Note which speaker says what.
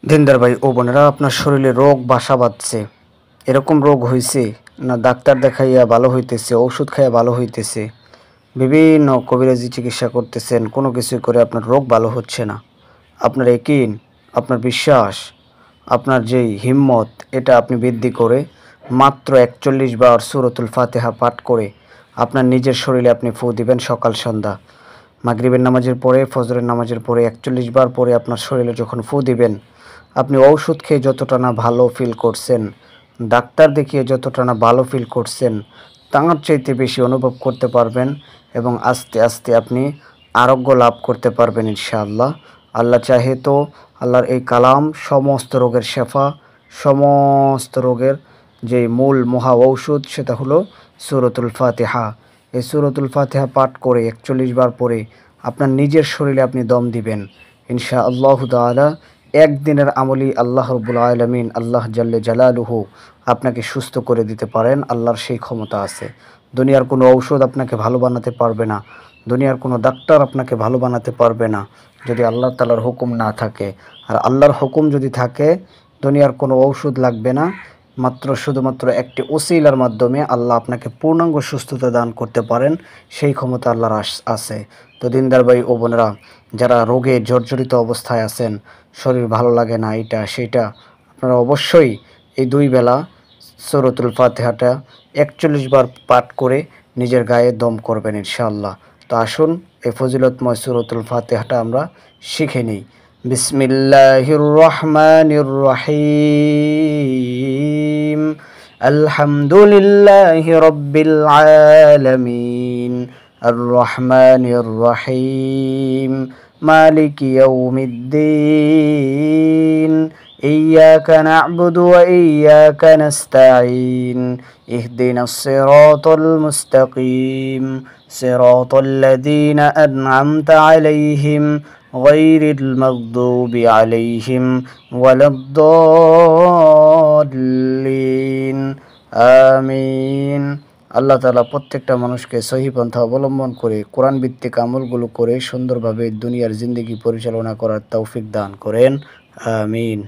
Speaker 1: দিনদার ভাই ও বোনেরা, আপনার শরীরে রোগ বাসা বাঁধছে, এরকম রোগ হয়েছে না ডাক্তার দেখাইয়া ভালো হইতেছে, ওষুধ খাইয়া ভালো হইতেছে, বিভিন্ন কবিরাজি চিকিৎসা করতেছেন, কোনো কিছুই করে আপনার রোগ ভালো হচ্ছে না। আপনার ইয়াকিন, আপনার বিশ্বাস, আপনার যেই হিম্মত, এটা আপনি বৃদ্ধি করে মাত্র ৪১ বার সূরাতুল ফাতিহা পাঠ করে আপনার নিজের শরীরে আপনি ফু দিবেন সকাল সন্ধ্যা। মাগরিবের নামাজের পরে, ফজরের নামাজের পরে ৪১ বার পরে আপনার শরীরে যখন ফু দিবেন, আপনি ঔষধ খেয়ে যতটা না ভালো ফিল করছেন, ডাক্তার দেখিয়ে যতটা না ভালো ফিল করছেন, তার চাইতে বেশি অনুভব করতে পারবেন এবং আস্তে আস্তে আপনি আরোগ্য লাভ করতে পারবেন ইনশাআল্লাহ। আল্লাহ চাহে তো আল্লাহর এই কালাম সমস্ত রোগের শেফা, সমস্ত রোগের যে মূল মহা ঔষধ, সেটা হলো সূরাতুল ফাতিহা। এই সূরাতুল ফাতিহা পাঠ করে ৪১ বার পরে আপনার নিজের শরীরে আপনি দম দিবেন ইনশাআল্লাহ তাআলা। একদিনের আমলি আল্লাহ রাব্বুল আলামিন, আল্লাহ জাল্লে জালালুহু আপনাকে সুস্থ করে দিতে পারেন। আল্লাহর সেই ক্ষমতা আছে। দুনিয়ার কোনো ঔষধ আপনাকে ভালো বানাতে পারবে না, দুনিয়ার কোনো ডাক্তার আপনাকে ভালো বানাতে পারবে না যদি আল্লাহ তাআলার হুকুম না থাকে। আর আল্লাহর হুকুম যদি থাকে, দুনিয়ার কোনো ঔষধ লাগবে না, মাত্র শুধুমাত্র একটি ওসিলার মাধ্যমে আল্লাহ আপনাকে পূর্ণাঙ্গ সুস্থতা দান করতে পারেন। সেই ক্ষমতা আল্লাহর আছে। তো দিনদার ভাই ও বোনেরা, যারা রোগে জর্জরিত অবস্থায় আছেন, শরীর ভালো লাগে না, এইটা সেইটা, আপনারা অবশ্যই এই ২ বেলা সূরাতুল ফাতিহাটা ৪১ বার পাঠ করে নিজের গায়ে দম করবেন ইনশাআল্লাহ। তো আসুন এই ফজিলতময় সূরাতুল ফাতিহাটা আমরা শিখে নিই। বিসমিল্লাহির রহমানির রহিম। আলহামদুলিল্লাহি রাব্বিল আলামিন। আর রহমানির রহিম। মালিকি ইয়াউমিদ্দিন। ইয়্যাকা না'বুদু ওয়া ইয়্যাকা নাস্তাঈন। ইহদিনাস সিরাতাল মুস্তাকিম। সিরাতাল লাযীনা আন'আমতা আলাইহিম গায়রিল মাগদুবি আলাইহিম ওয়ালাদ-দাল্লিন। আমিন। আল্লাহ তাআলা প্রত্যেকটা মানুষকে সহি পন্থা অবলম্বন করে কোরআন ভিত্তিক আমলগুলো করে সুন্দরভাবে দুনিয়ার জিন্দেগি পরিচালনা করার তৌফিক দান করেন। আমিন।